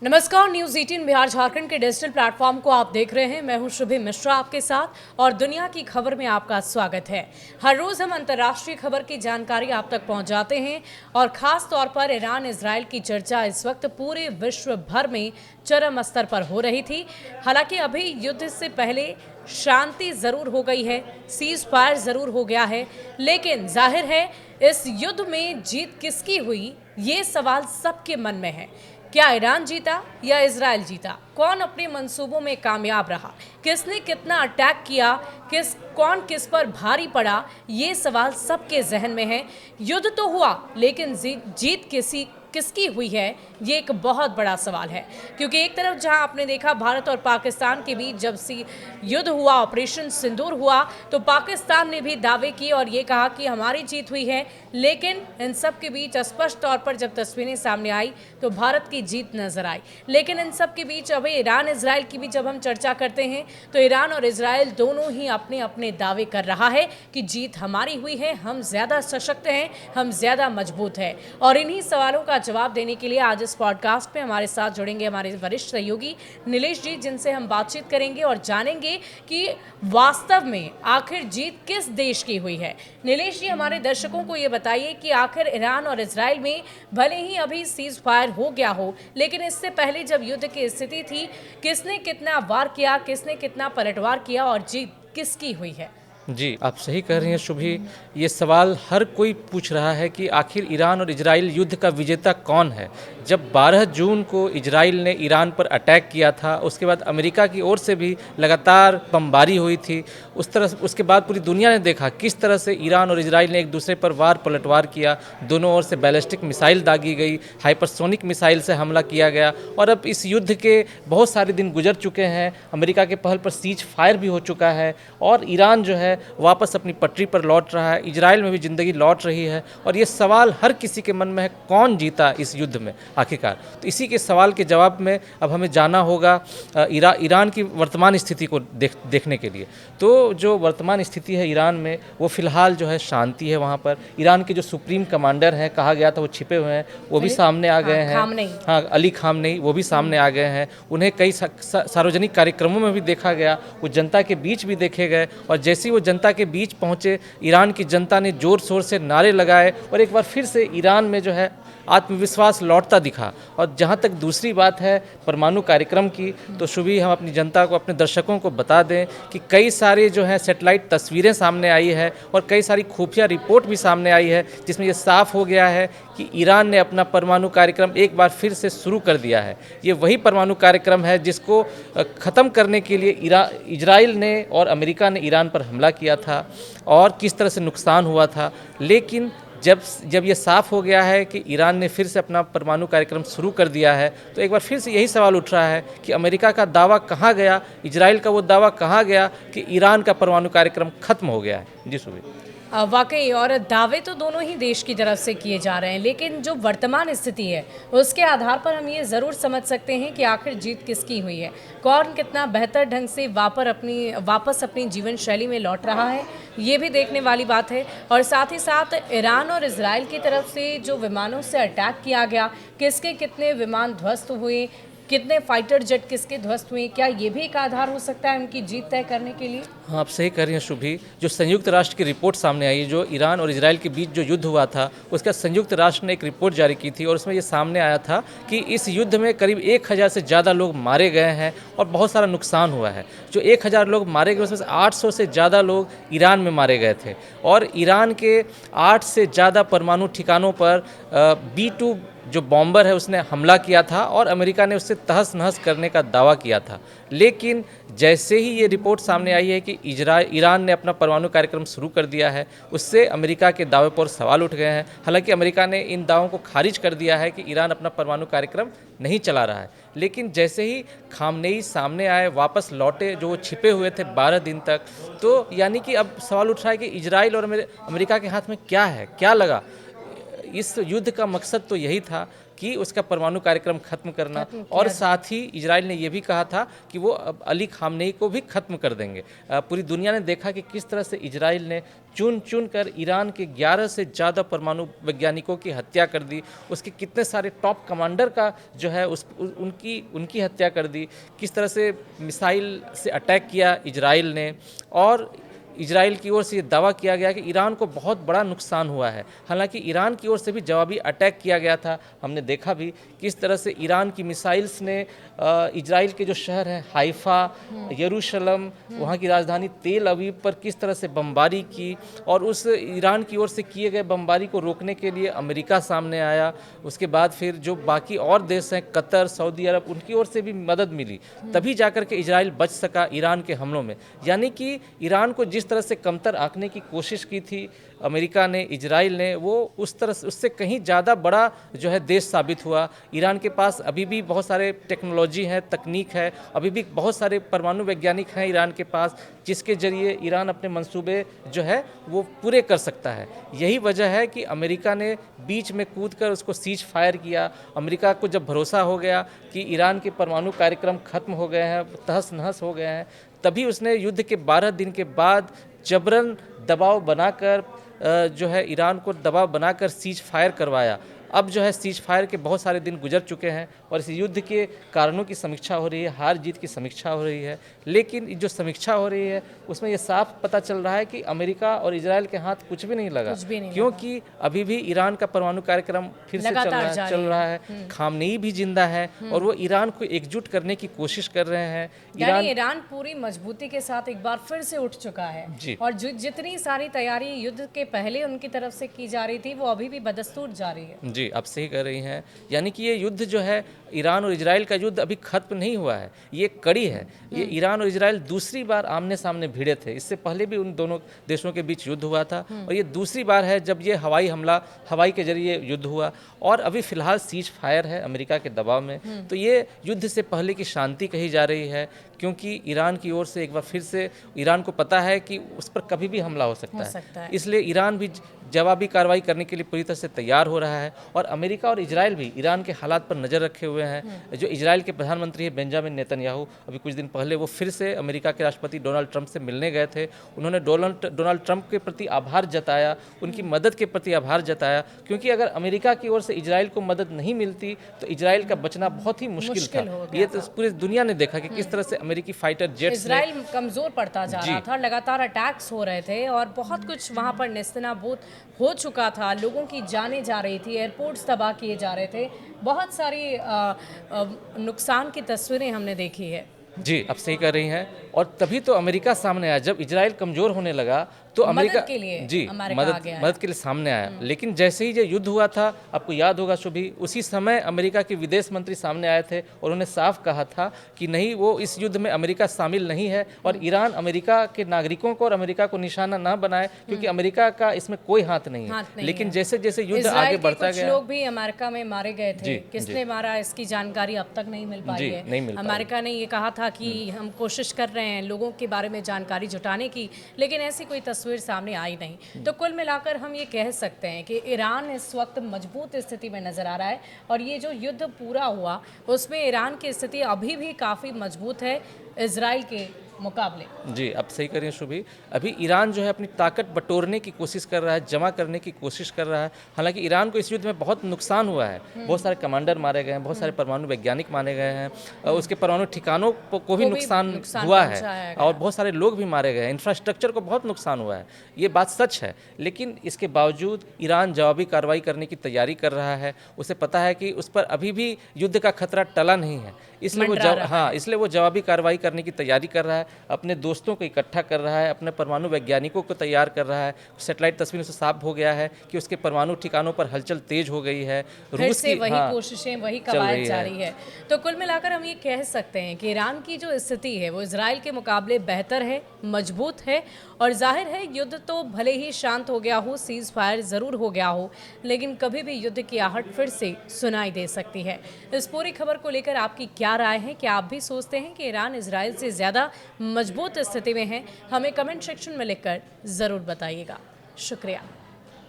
नमस्कार, न्यूज 18 बिहार झारखंड के digital platform को आप देख रहे हैं। मैं हूं शुभी मिश्रा आपके साथ और दुनिया की खबर में आपका स्वागत है। हर रोज हम अंतर्राष्ट्रीय खबर की जानकारी आप तक पहुंचाते हैं और खास तौर पर ईरान इजराइल की चर्चा इस वक्त पूरे विश्व भर में चरम स्तर पर हो रही थी। हालांकि अभी युद्ध से पहले शांति जरूर हो गई है, सीज फायर जरूर हो गया है, लेकिन जाहिर है इस युद्ध में जीत किसकी हुई, ये सवाल सबके मन में है। क्या ईरान जीता या इजराइल जीता? कौन अपने मंसूबों में कामयाब रहा? किसने कितना अटैक किया? कौन किस पर भारी पड़ा? ये सवाल सबके जहन में है। युद्ध तो हुआ, लेकिन जीत किसकी हुई है, ये एक बहुत बड़ा सवाल है। क्योंकि एक तरफ जहां आपने देखा भारत और पाकिस्तान के बीच जब युद्ध हुआ, ऑपरेशन सिंदूर हुआ, तो पाकिस्तान ने भी दावे किए और ये कहा कि हमारी जीत हुई है। लेकिन इन सब के बीच स्पष्ट तौर पर जब तस्वीरें सामने आई तो भारत की जीत नजर आई। लेकिन इन सब के बीच अभी ईरान इजराइल की भी जब हम चर्चा करते हैं तो ईरान और इजराइल दोनों ही अपने अपने दावे कर रहा है कि जीत हमारी हुई है, हम ज्यादा सशक्त हैं, हम ज्यादा मजबूत हैं। और इन्हीं सवालों का जवाब देने के लिए आज इस पॉडकास्ट में हमारे साथ जुड़ेंगे हमारे वरिष्ठ सहयोगी नीलेश जी, जिनसे हम बातचीत करेंगे और जानेंगे कि वास्तव में आखिर जीत किस देश की हुई है। नीलेश जी, हमारे दर्शकों को ये बताइए कि आखिर ईरान और इजराइल में भले ही अभी सीज फायर हो गया हो, लेकिन इससे पहले जब युद्ध की स्थिति थी, किसने कितना वार किया, किसने कितना पलटवार किया और जीत किसकी हुई है? जी, आप सही कह रही हैं शुभी। ये सवाल हर कोई पूछ रहा है कि आखिर ईरान और इजराइल युद्ध का विजेता कौन है। जब 12 जून को इजराइल ने ईरान पर अटैक किया था, उसके बाद अमेरिका की ओर से भी लगातार बमबारी हुई थी। उसके बाद पूरी दुनिया ने देखा किस तरह से ईरान और इजराइल ने एक दूसरे पर वार पलटवार किया। दोनों ओर से बैलिस्टिक मिसाइल दागी गई, हाइपरसोनिक मिसाइल से हमला किया गया और अब इस युद्ध के बहुत सारे दिन गुजर चुके हैं। अमेरिका के पहल पर सीज फायर भी हो चुका है और ईरान जो है वापस अपनी पटरी पर लौट रहा है। इजराइल में भी ज़िंदगी लौट रही है और ये सवाल हर किसी के मन में है, कौन जीता इस युद्ध में आखिरकार। तो इसी के सवाल के जवाब में अब हमें जाना होगा ईरान की वर्तमान स्थिति को देखने के लिए। तो जो वर्तमान स्थिति है ईरान में, वो फ़िलहाल जो है शांति है। वहाँ पर ईरान के जो सुप्रीम कमांडर हैं, कहा गया था वो छिपे हुए हैं, वो भी सामने आ गए हैं। हाँ, अली खामनेई, वो भी सामने आ गए हैं। उन्हें कई सार्वजनिक कार्यक्रमों में भी देखा गया, वो जनता के बीच भी देखे गए और जैसे वो जनता के बीच पहुंचे, ईरान की जनता ने जोर शोर से नारे लगाए और एक बार फिर से ईरान में जो है आत्मविश्वास लौटता दिखा। और जहां तक दूसरी बात है परमाणु कार्यक्रम की, तो शुभी हम अपनी जनता को, अपने दर्शकों को बता दें कि कई सारे जो है सैटेलाइट तस्वीरें सामने आई है और कई सारी खुफिया रिपोर्ट भी सामने आई है, जिसमें ये साफ हो गया है कि ईरान ने अपना परमाणु कार्यक्रम एक बार फिर से शुरू कर दिया है। ये वही परमाणु कार्यक्रम है जिसको ख़त्म करने के लिए इजराइल ने और अमेरिका ने ईरान पर हमला किया था और किस तरह से नुकसान हुआ था। लेकिन जब ये साफ़ हो गया है कि ईरान ने फिर से अपना परमाणु कार्यक्रम शुरू कर दिया है, तो एक बार फिर से यही सवाल उठ रहा है कि अमेरिका का दावा कहाँ गया, इजराइल का वो दावा कहाँ गया कि ईरान का परमाणु कार्यक्रम खत्म हो गया है। जी सुबह वाकई, और दावे तो दोनों ही देश की तरफ से किए जा रहे हैं, लेकिन जो वर्तमान स्थिति है उसके आधार पर हम ये ज़रूर समझ सकते हैं कि आखिर जीत किसकी हुई है। कौन कितना बेहतर ढंग से वापस अपनी जीवन शैली में लौट रहा है, ये भी देखने वाली बात है। और साथ ही साथ ईरान और इजराइल की तरफ से जो विमानों से अटैक किया गया, किसके कितने विमान ध्वस्त हुए, कितने फाइटर जेट किसके ध्वस्त हुए, क्या ये भी एक आधार हो सकता है उनकी जीत तय करने के लिए? हाँ, आप सही कह रही हैं शुभी। जो संयुक्त राष्ट्र की रिपोर्ट सामने आई, जो ईरान और इजराइल के बीच जो युद्ध हुआ था, उसका संयुक्त राष्ट्र ने एक रिपोर्ट जारी की थी और उसमें ये सामने आया था कि इस युद्ध में करीब 1000 से ज़्यादा लोग मारे गए हैं और बहुत सारा नुकसान हुआ है। जो 1000 लोग मारे गए उसमें से 800 से ज़्यादा लोग ईरान में मारे गए थे और ईरान के 8 से ज़्यादा परमाणु ठिकानों पर B-2 जो बॉम्बर है उसने हमला किया था और अमेरिका ने उससे तहस नहस करने का दावा किया था। लेकिन जैसे ही ये रिपोर्ट सामने आई है कि ईरान ने अपना परमाणु कार्यक्रम शुरू कर दिया है, उससे अमेरिका के दावे पर सवाल उठ गए हैं। हालांकि अमेरिका ने इन दावों को खारिज कर दिया है कि ईरान अपना परमाणु कार्यक्रम नहीं चला रहा है। लेकिन जैसे ही खामनेई सामने आए, वापस लौटे, जो वो छिपे हुए थे 12 दिन तक, तो यानी कि अब सवाल उठ रहा है कि इजराइल और अमेरिका के हाथ में क्या है, क्या लगा। इस युद्ध का मकसद तो यही था कि उसका परमाणु कार्यक्रम खत्म करना, और साथ ही इजराइल ने यह भी कहा था कि वो अब अली खामनेई को भी खत्म कर देंगे। पूरी दुनिया ने देखा कि किस तरह से इजराइल ने चुन चुन कर ईरान के 11 से ज़्यादा परमाणु वैज्ञानिकों की हत्या कर दी, उसके कितने सारे टॉप कमांडर का जो है उनकी हत्या कर दी, किस तरह से मिसाइल से अटैक किया इजराइल ने। और इजराइल की ओर से ये दावा किया गया कि ईरान को बहुत बड़ा नुकसान हुआ है। हालांकि ईरान की ओर से भी जवाबी अटैक किया गया था। हमने देखा भी किस तरह से ईरान की मिसाइल्स ने इजराइल के जो शहर हैं हाइफा, यरूशलेम, वहाँ की राजधानी तेल अवीव पर किस तरह से बमबारी की, और उस ईरान की ओर से किए गए बमबारी को रोकने के लिए अमेरिका सामने आया। उसके बाद फिर जो बाकी और देश हैं, कतर, सऊदी अरब, उनकी ओर से भी मदद मिली, तभी जाकर के इजराइल बच सका ईरान के हमलों में। यानी कि ईरान को जिस तरह से कमतर आंकने की कोशिश की थी अमेरिका ने, इजराइल ने, वो उस तरह से उससे कहीं ज़्यादा बड़ा जो है देश साबित हुआ। ईरान के पास अभी भी बहुत सारे टेक्नोलॉजी है, तकनीक है, अभी भी बहुत सारे परमाणु वैज्ञानिक हैं ईरान के पास, जिसके जरिए ईरान अपने मंसूबे जो है वो पूरे कर सकता है। यही वजह है कि अमेरिका ने बीच में कूद कर उसको सीज फायर किया। अमेरिका को जब भरोसा हो गया कि ईरान के परमाणु कार्यक्रम खत्म हो गए हैं, तहस नहस हो गए हैं, तभी उसने युद्ध के 12 दिन के बाद जबरन दबाव बनाकर जो है ईरान को दबाव बनाकर सीज फायर करवाया। अब जो है सीज फायर के बहुत सारे दिन गुजर चुके हैं और इस युद्ध के कारणों की समीक्षा हो रही है, हार जीत की समीक्षा हो रही है। लेकिन जो समीक्षा हो रही है उसमें ये साफ पता चल रहा है कि अमेरिका और इजराइल के हाथ कुछ भी नहीं लगा, क्योंकि अभी भी ईरान का परमाणु कार्यक्रम फिर से चल रहा है। खामनेई भी जिंदा है और वो ईरान को एकजुट करने की कोशिश कर रहे हैं। ईरान पूरी मजबूती के साथ एक बार फिर से उठ चुका है और जितनी सारी तैयारी युद्ध के पहले उनकी तरफ से की जा रही थी वो अभी भी बदस्तूर जारी है। जी, आप सही कर रही हैं। यानी कि ये युद्ध जो है ईरान और इजराइल का युद्ध अभी खत्म नहीं हुआ है, ये कड़ी है। ये ईरान और इजराइल दूसरी बार आमने सामने भिड़े थे। इससे पहले भी उन दोनों देशों के बीच युद्ध हुआ था और ये दूसरी बार है जब ये हवाई हमला, हवाई के जरिए युद्ध हुआ। और अभी फिलहाल सीज फायर है अमेरिका के दबाव में। तो ये युद्ध से पहले की शांति कही जा रही है, क्योंकि ईरान की ओर से एक बार फिर से ईरान को पता है कि उस पर कभी भी हमला हो सकता है। इसलिए ईरान भी जवाबी कार्रवाई करने के लिए पूरी तरह से तैयार हो रहा है। और अमेरिका और इजराइल भी ईरान के हालात पर नज़र रखे हुए हैं। जो इजराइल के प्रधानमंत्री हैं बेंजामिन नेतन्याहू, अभी कुछ दिन पहले वो फिर से अमेरिका के राष्ट्रपति डोनाल्ड ट्रंप से मिलने गए थे। उन्होंने डोनाल्ड ट्रंप के प्रति आभार जताया, उनकी मदद के प्रति आभार जताया, क्योंकि अगर अमेरिका की ओर से इजराइल को मदद नहीं मिलती तो इजराइल का बचना बहुत ही मुश्किल था। ये तो पूरी दुनिया ने देखा कि किस तरह से अमेरिकी फाइटर जेट्स, इजराइल कमजोर पड़ता जा रहा था, लगातार अटैक्स हो रहे थे और बहुत कुछ वहाँ पर नेस्तनाबूद हो चुका था। लोगों की जानें जा रही थी, एयरपोर्ट्स तबाह किए जा रहे थे, बहुत सारी नुकसान की तस्वीरें हमने देखी है। जी, आप सही कर रही हैं। और तभी तो अमेरिका सामने आया जब इजराइल कमज़ोर होने लगा तो अमेरिका मदद के लिए मदद के लिए सामने आया। लेकिन जैसे ही ये युद्ध हुआ था, आपको याद होगा शुभी, उसी समय अमेरिका के विदेश मंत्री सामने आए थे और उन्होंने साफ कहा था कि नहीं, वो इस युद्ध में अमेरिका शामिल नहीं है और ईरान अमेरिका के नागरिकों को और अमेरिका को निशाना ना बनाए, क्योंकि अमेरिका का इसमें कोई हाथ नहीं है। लेकिन जैसे जैसे युद्ध आगे बढ़ता गया, लोग भी अमेरिका में मारे गए थे। किसने मारा इसकी जानकारी अब तक नहीं मिल पाई है। अमेरिका ने ये कहा था कि हम कोशिश कर रहे हैं लोगों के बारे में जानकारी जुटाने की, लेकिन ऐसी कोई तस्वीर सामने आई नहीं। तो कुल मिलाकर हम ये कह सकते हैं कि ईरान इस वक्त मजबूत स्थिति में नजर आ रहा है और ये जो युद्ध पूरा हुआ उसमें ईरान की स्थिति अभी भी काफ़ी मजबूत है इजराइल के मुकाबले। जी, आप सही करें शुभी। अभी ईरान जो है अपनी ताकत बटोरने की कोशिश कर रहा है, जमा करने की कोशिश कर रहा है। हालांकि ईरान को इस युद्ध में बहुत नुकसान हुआ है, बहुत सारे कमांडर मारे गए हैं, बहुत सारे परमाणु वैज्ञानिक मारे गए हैं, उसके परमाणु ठिकानों को भी नुकसान हुआ है और बहुत सारे लोग भी मारे गए हैं, इंफ्रास्ट्रक्चर को बहुत नुकसान हुआ है। ये बात सच है। लेकिन इसके बावजूद ईरान जवाबी कार्रवाई करने की तैयारी कर रहा है। उसे पता है कि उस पर अभी भी युद्ध का खतरा टला नहीं है, इसलिए वो जवाबी कार्रवाई करने की तैयारी कर रहा है, अपने दोस्तों को इकट्ठा कर रहा है, अपने परमाणु वैज्ञानिकों को तैयार कर रहा है। सैटेलाइट तस्वीरों से साफ हो गया है कि उसके परमाणु ठिकानों पर हलचल तेज हो गई है। रूस की वही कोशिशें, वही कवायद जारी है। तो कुल मिलाकर हम ये कह सकते हैं कि ईरान की जो स्थिति है वो इजराइल के मुकाबले बेहतर है, मजबूत है और जाहिर है युद्ध तो भले ही शांत हो गया हो, सीज फायर ज़रूर हो गया हो, लेकिन कभी भी युद्ध की आहट फिर से सुनाई दे सकती है। इस पूरी खबर को लेकर आपकी क्या राय है? क्या आप भी सोचते हैं कि ईरान इजराइल से ज़्यादा मजबूत स्थिति में है? हमें कमेंट सेक्शन में लिखकर ज़रूर बताइएगा। शुक्रिया।